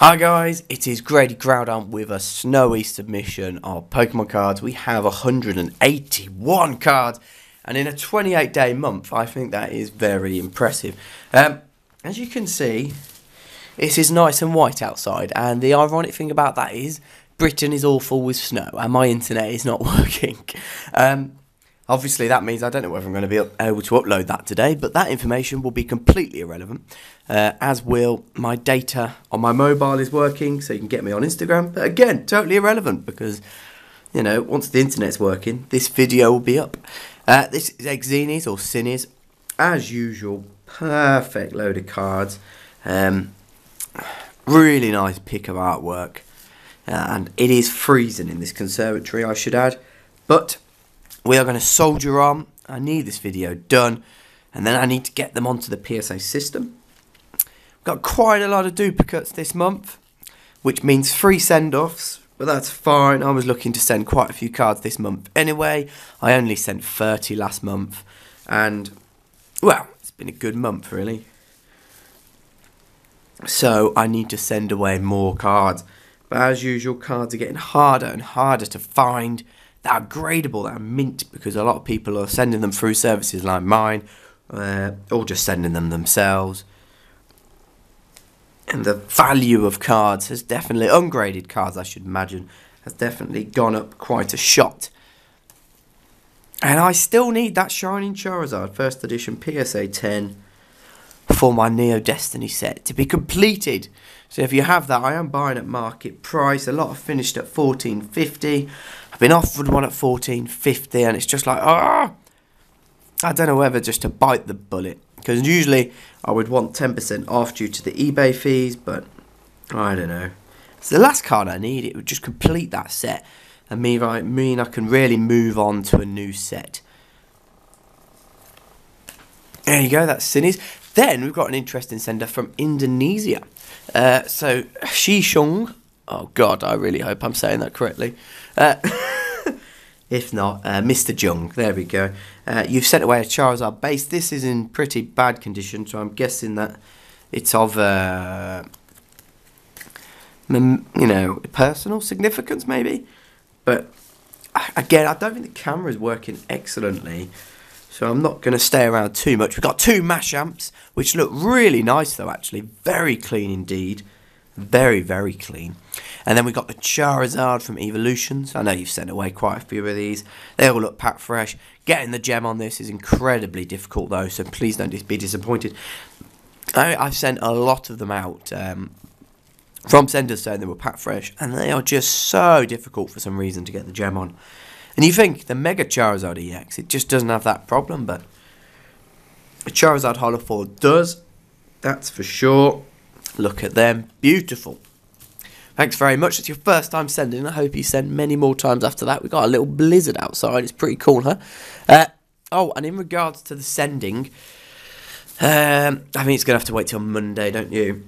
Hi guys, it is Grady Groudon with a snowy submission of Pokemon cards. We have 181 cards, and in a 28-day month, I think that is very impressive. As you can see, it is nice and white outside, and the ironic thing about that is Britain is awful with snow, and my internet is not working. Obviously, that means I don't know whether I'm going to be able to upload that today, but that information will be completely irrelevant, as will my data on my mobile is working, so you can get me on Instagram. But again, totally irrelevant because, you know, once the internet's working, this video will be up. This is Exenis or Cinis. As usual, perfect load of cards. Really nice pick of artwork. And it is freezing in this conservatory, I should add. But we are going to soldier on. I need this video done, and then I need to get them onto the PSA system. We've got quite a lot of duplicates this month, which means free send-offs, but that's fine. I was looking to send quite a few cards this month anyway. I only sent 30 last month, and, well, it's been a good month, really. So I need to send away more cards. But as usual, cards are getting harder and harder to find that are gradable, that are mint, because a lot of people are sending them through services like mine, or just sending them themselves. And the value of cards has definitely, ungraded cards I should imagine, has definitely gone up quite a shot. And I still need that Shining Charizard First Edition PSA 10 for my Neo Destiny set to be completed. So if you have that, I am buying at market price. A lot are finished at $14.50. I've been offered one at $14.50, and it's just like, I don't know whether just to bite the bullet, because usually I would want 10% off due to the eBay fees, but I don't know. It's the last card I need. It would just complete that set and mean I can really move on to a new set. There you go, that's Cinis. Then we've got an interesting sender from Indonesia. So Shishong. Oh God, I really hope I'm saying that correctly. If not, Mr. Jung. There we go. You've sent away a Charizard base. This is in pretty bad condition, so I'm guessing that it's of, personal significance maybe. But again, I don't think the camera is working excellently, so I'm not going to stay around too much. We've got two Mashamps, which look really nice though, actually. Very clean indeed. Very, very clean. And then we've got the Charizard from Evolutions. I know you've sent away quite a few of these. They all look packed fresh. Getting the gem on this is incredibly difficult though, so please don't be disappointed. I've sent a lot of them out from senders saying they were packed fresh, and they are just so difficult for some reason to get the gem on. And you think the Mega Charizard EX, it just doesn't have that problem, but the Charizard Holo 4 does, that's for sure. Look at them, beautiful. Thanks very much. It's your first time sending. I hope you send many more times after that. We've got a little blizzard outside. It's pretty cool, huh? And in regards to the sending, I think it's going to have to wait till Monday, don't you?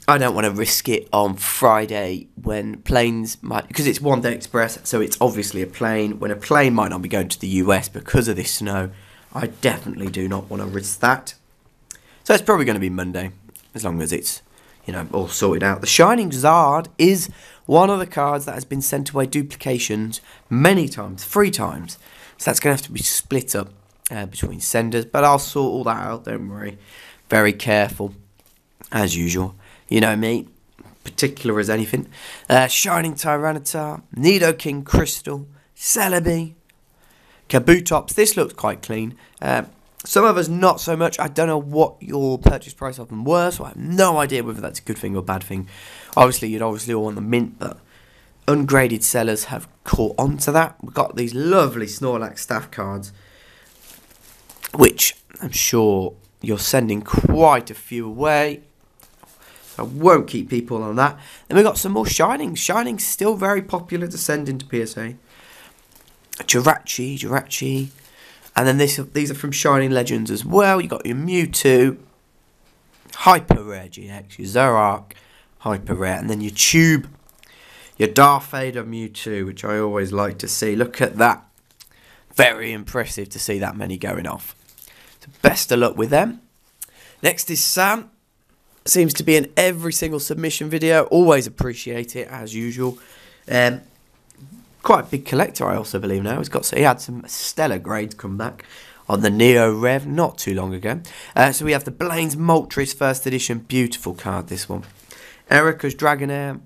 I don't want to risk it on Friday when planes might, because it's one day express, so it's obviously a plane. When a plane might not be going to the US because of this snow, I definitely do not want to risk that. So it's probably going to be Monday, as long as it's, all sorted out. The Shining Zard is one of the cards that has been sent away duplications many times, 3 times. So that's going to have to be split up between senders, but I'll sort all that out, don't worry. Very careful, as usual. You know me, particular as anything. Shining Tyranitar, Nidoking Crystal, Celebi, Kabutops. This looks quite clean. Some of us not so much. I don't know what your purchase price of them were, so I have no idea whether that's a good thing or a bad thing. Obviously, you'd all want the mint, but ungraded sellers have caught on to that. We've got these lovely Snorlax staff cards, which I'm sure you're sending quite a few away. I won't keep people on that. Then we've got some more Shinings. Shining's still very popular to send into PSA. Jirachi. And then these are from Shining Legends as well. You got your Mewtwo, Hyper Rare GX, your Zoroark, Hyper Rare, and then your Tube, your Darth Vader Mewtwo, which I always like to see. Look at that. Very impressive to see that many going off. So best of luck with them. Next is Sam. Seems to be in every single submission video. Always appreciate it, as usual. Quite a big collector, I also believe now. He had some stellar grades come back on the Neo Rev not too long ago. So we have the Blaine's Moltres first edition. Beautiful card, this one. Erica's Dragonair.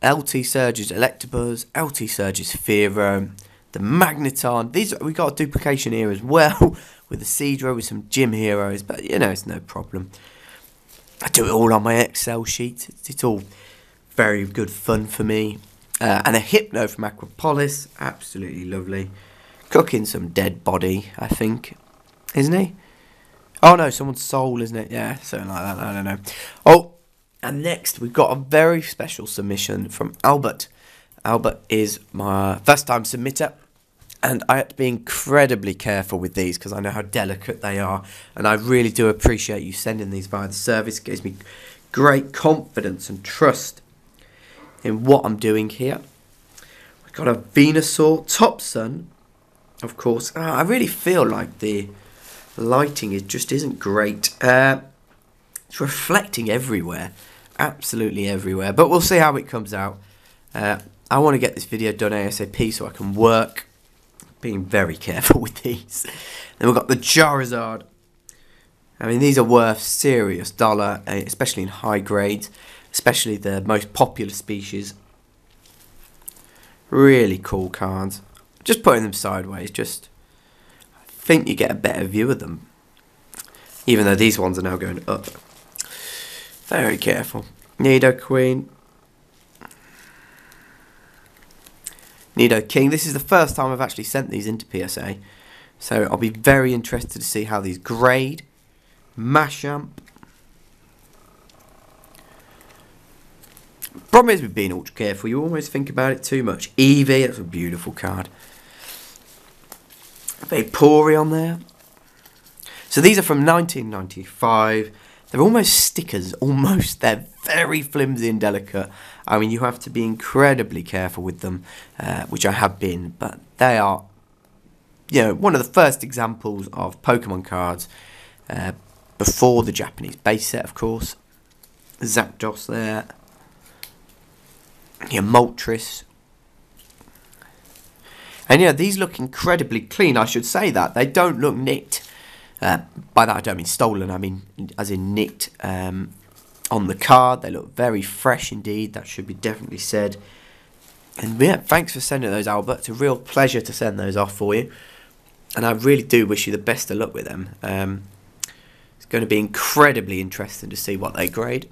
LT Surge's Electabuzz. LT Surge's Fearow. The Magneton. We got a duplication here as well with the Seadra with some gym heroes. But, you know, it's no problem. I do it all on my Excel sheet. It's all very good fun for me. And a Hypno from Aquapolis. Absolutely lovely. Cooking some dead body, I think. Isn't he? Oh, no, someone's soul, isn't it? Yeah, something like that. I don't know. Oh, and next we've got a very special submission from Albert. Albert is my first-time submitter. And I have to be incredibly careful with these because I know how delicate they are. And I really do appreciate you sending these via the service. It gives me great confidence and trust in what I'm doing here. We've got a Venusaur, Top Sun, of course. I really feel like the lighting just isn't great. It's reflecting everywhere. Absolutely everywhere. But we'll see how it comes out. I want to get this video done ASAP so I can work. Being very careful with these. Then we've got the Charizard. I mean, these are worth serious dollar, especially in high grades, especially the most popular species. Really cool cards. Just putting them sideways, I think you get a better view of them. Even though these ones are now going up. Very careful. Nidoqueen. Nidoking. This is the first time I've actually sent these into PSA. So I'll be very interested to see how these grade. Machamp. Problem is with being ultra careful, you almost think about it too much. Eevee, that's a beautiful card. Vaporeon there. So these are from 1995. They're almost stickers, almost. They're very flimsy and delicate. I mean, you have to be incredibly careful with them, which I have been. But they are, you know, one of the first examples of Pokemon cards before the Japanese base set, of course. Zapdos there. Your Moltres. And yeah, these look incredibly clean. I should say that. They don't look nicked. By that I don't mean stolen, I mean as in nicked on the card. They look very fresh indeed, that should be definitely said. And yeah, thanks for sending those, Albert. It's a real pleasure to send those off for you. And I really do wish you the best of luck with them. It's going to be incredibly interesting to see what they grade.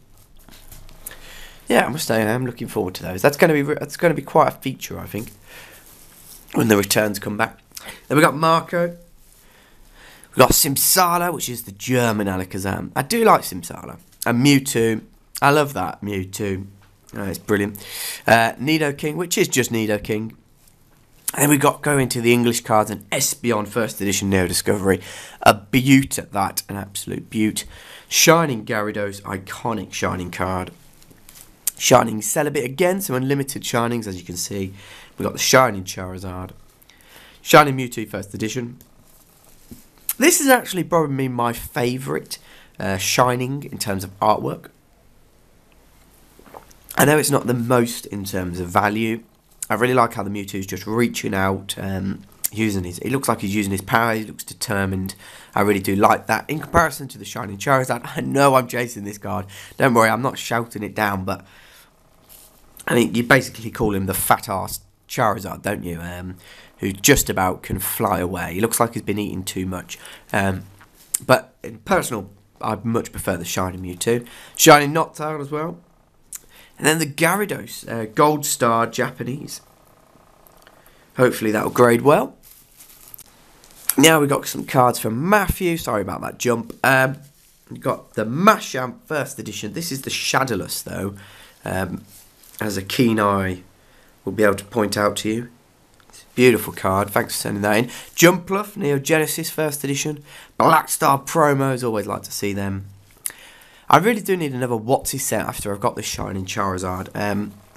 Yeah, I must say I am looking forward to those. That's going to be quite a feature, I think, when the returns come back. Then we got Marco. We've got Simsala, which is the German Alakazam. I do like Simsala. And Mewtwo. I love that, Mewtwo. Oh, it's brilliant. Nidoking, which is just Nidoking. And then we got going to the English cards and Espeon First Edition Neo Discovery. A beaut at that, an absolute beaut. Shining Gyarados, iconic Shining card. Shining Celebi again, so unlimited Shinings as you can see. We got the Shining Charizard. Shining Mewtwo First Edition. This is actually probably my favourite Shining in terms of artwork. I know it's not the most in terms of value. I really like how the Mewtwo is just reaching out, using his. It looks like he's using his power. He looks determined. I really do like that. In comparison to the Shining Charizard, I know I'm chasing this card. Don't worry, I'm not shouting it down, but I mean, you basically call him the fat ass Charizard, don't you? Who just about can fly away. He looks like he's been eating too much. But in personal, I much prefer the Shining Mewtwo. Shining Noctowl as well. And then the Gyarados, Gold Star Japanese. Hopefully that will grade well. Now we've got some cards from Matthew. Sorry about that jump. We've got the Machamp First Edition. This is the Shadowless, though. As a keen eye will be able to point out to you. It's a beautiful card. Thanks for sending that in. Jumpluff, Neo Genesis First Edition. Black Star promos. Always like to see them. I really do need another Watsy set after I've got this Shining Charizard.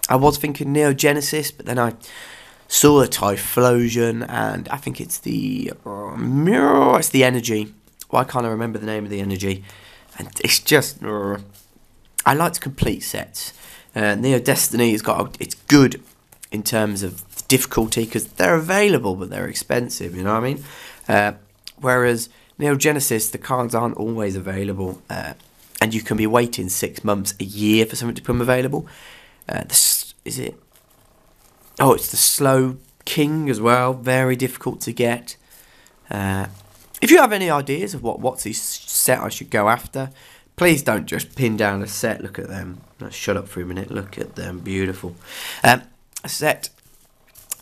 I was thinking Neo Genesis, but then I saw the Typhlosion, and I think it's the it's the Energy. Why can't I remember the name of the Energy? And it's just I like to complete sets. Neo Destiny has got it's good in terms of difficulty because they're available but they're expensive. You know what I mean? Whereas Neo Genesis, the cards aren't always available, and you can be waiting 6 months, a year for something to become available. Is it? Oh, it's the Slow King as well. Very difficult to get. If you have any ideas of what's his set I should go after, please don't just pin down a set. Look at them. No, shut up for a minute. Look at them. Beautiful. A set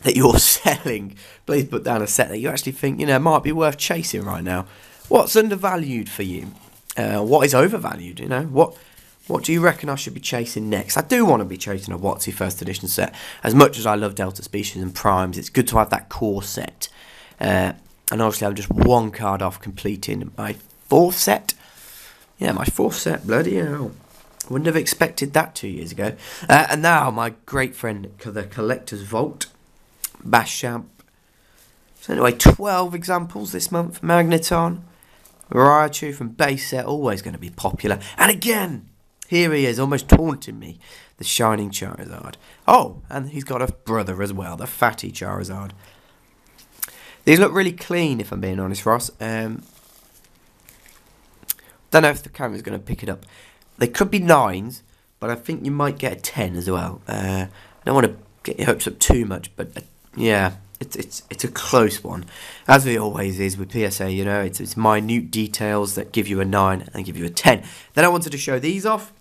that you're selling. Please put down a set that you actually think, you know, might be worth chasing right now. What's undervalued for you? What is overvalued? You know, what do you reckon I should be chasing next? I do want to be chasing a WotC first edition set. As much as I love Delta Species and Primes, it's good to have that core set. And obviously I'm just one card off completing my 4th set. Yeah, my 4th set, bloody hell. Wouldn't have expected that 2 years ago. And now my great friend, the Collector's Vault, Bashamp. So anyway, 12 examples this month. Magneton, Raichu from base set, always going to be popular. And again, here he is, almost taunting me, the Shining Charizard. Oh, and he's got a brother as well, the Fatty Charizard. These look really clean, if I'm being honest, Ross. Don't know if the camera's going to pick it up. They could be 9s, but I think you might get a 10 as well. I don't want to get your hopes up too much, but yeah, it's a close one, as it always is with PSA. You know, it's minute details that give you a 9 and give you a 10. Then I wanted to show these off.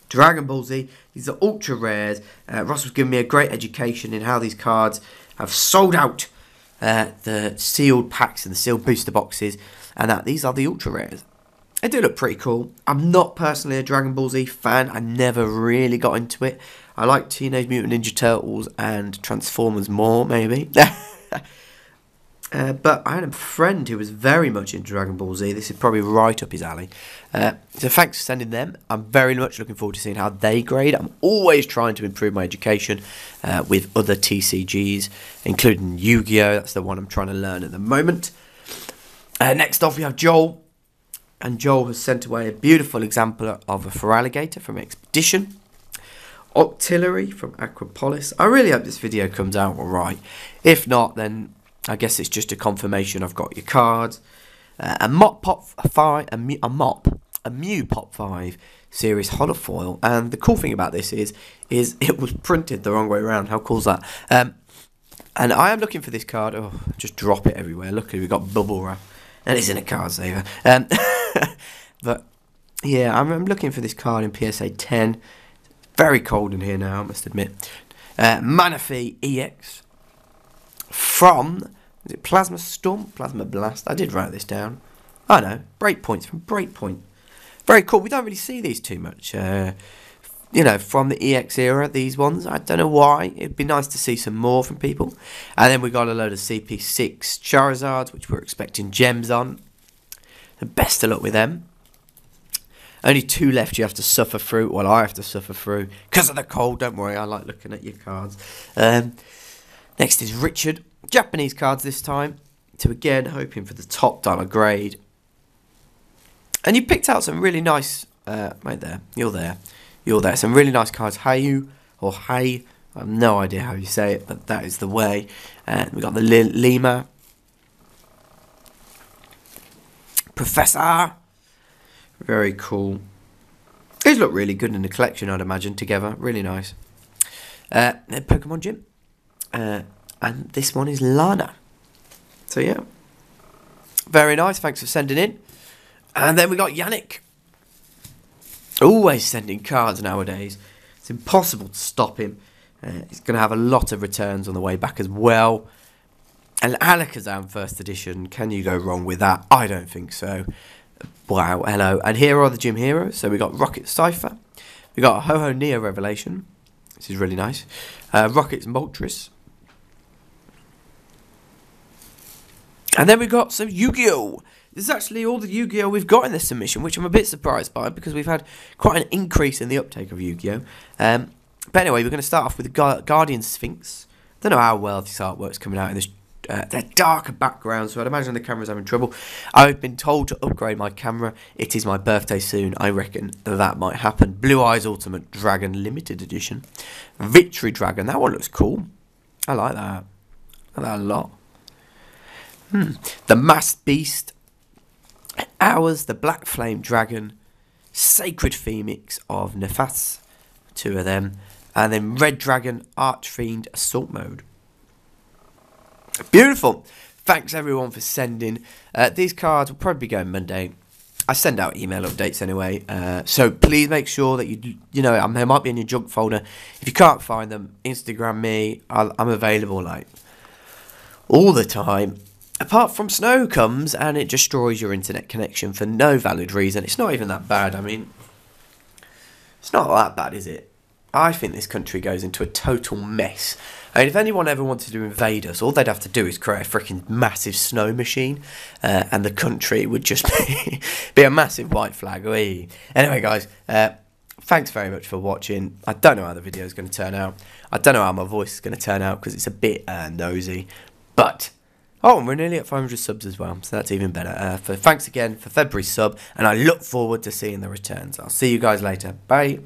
Dragon Ball Z. These are ultra rares. Ross was giving me a great education in how these cards have sold out. The sealed packs and the sealed booster boxes, and that these are the ultra rares. They do look pretty cool. I'm not personally a Dragon Ball Z fan. I never really got into it. I like Teenage Mutant Ninja Turtles and Transformers more, maybe. But I had a friend who was very much into Dragon Ball Z. This is probably right up his alley. So thanks for sending them. I'm very much looking forward to seeing how they grade. I'm always trying to improve my education with other TCGs, including YuGiOh. That's the one I'm trying to learn at the moment. Next off, we have Joel. And Joel has sent away a beautiful example of a Feraligatr from Expedition. Octillery from Aquapolis. I really hope this video comes out alright. If not, then I guess it's just a confirmation I've got your cards. A Mew Pop 5 series holofoil. And the cool thing about this is it was printed the wrong way around. How cool is that? And I am looking for this card. Oh, just drop it everywhere. Luckily we've got bubble wrap. And it's in a card saver. But yeah, I'm looking for this card in PSA 10. Very cold in here now, I must admit. Manaphy EX from, is it Plasma Storm? Plasma Blast? I did write this down. I know, Breakpoints from Breakpoint. Very cool. We don't really see these too much. You know, from the EX era, these ones. I don't know why. It'd be nice to see some more from people. And then we got a load of CP6 Charizards, which we're expecting gems on. The best of luck with them. Only 2 left you have to suffer through. Well, I have to suffer through because of the cold. Don't worry, I like looking at your cards. Next is Richard. Japanese cards this time. So again, hoping for the top dollar grade. And you picked out some really nice... right there. You're there. You're there. Some really nice cards. Hayu or Hay. I have no idea how you say it, but that is the way. And we got the Lima. Professor. Very cool. These look really good in the collection, I'd imagine, together. Really nice. Then Pokemon Gym. And this one is Lana. So, yeah. Very nice. Thanks for sending in. And then we got Yannick. Always sending cards nowadays. It's impossible to stop him. He's going to have a lot of returns on the way back as well. And Alakazam first edition. Can you go wrong with that? I don't think so. Wow, hello. And here are the gym heroes. So we got Rocket Cypher. We got Ho-Ho Neo Revelation. This is really nice. Rocket's Moltres. And then we got some YuGiOh. This is actually all the YuGiOh we've got in this submission, which I'm a bit surprised by because we've had quite an increase in the uptake of YuGiOh. But anyway, we're going to start off with the Guardian Sphinx. Don't know how well this artwork's coming out in this they're darker backgrounds, so I'd imagine the camera's having trouble. I've been told to upgrade my camera. It is my birthday soon. I reckon that might happen. Blue Eyes Ultimate Dragon Limited Edition. Victory Dragon. That one looks cool. I like that. I like that a lot. The Masked Beast. Ours, the Black Flame Dragon. Sacred Phoenix of Nefas. 2 of them. And then Red Dragon Archfiend Assault Mode. Beautiful. Thanks everyone for sending. These cards will probably be going Monday. I send out email updates anyway. So please make sure that you know, they might be in your junk folder. If you can't find them, Instagram me. I'm available like all the time. Apart from snow comes and it destroys your internet connection for no valid reason. It's not even that bad. I mean, it's not that bad, is it? I think this country goes into a total mess. I mean, if anyone ever wanted to invade us, all they'd have to do is create a freaking massive snow machine, and the country would just be a massive white flag. Anyway, guys, thanks very much for watching. I don't know how the video is going to turn out. I don't know how my voice is going to turn out because it's a bit nosy. But, oh, and we're nearly at 500 subs as well, so that's even better. Thanks again for February's sub, and I look forward to seeing the returns. I'll see you guys later. Bye.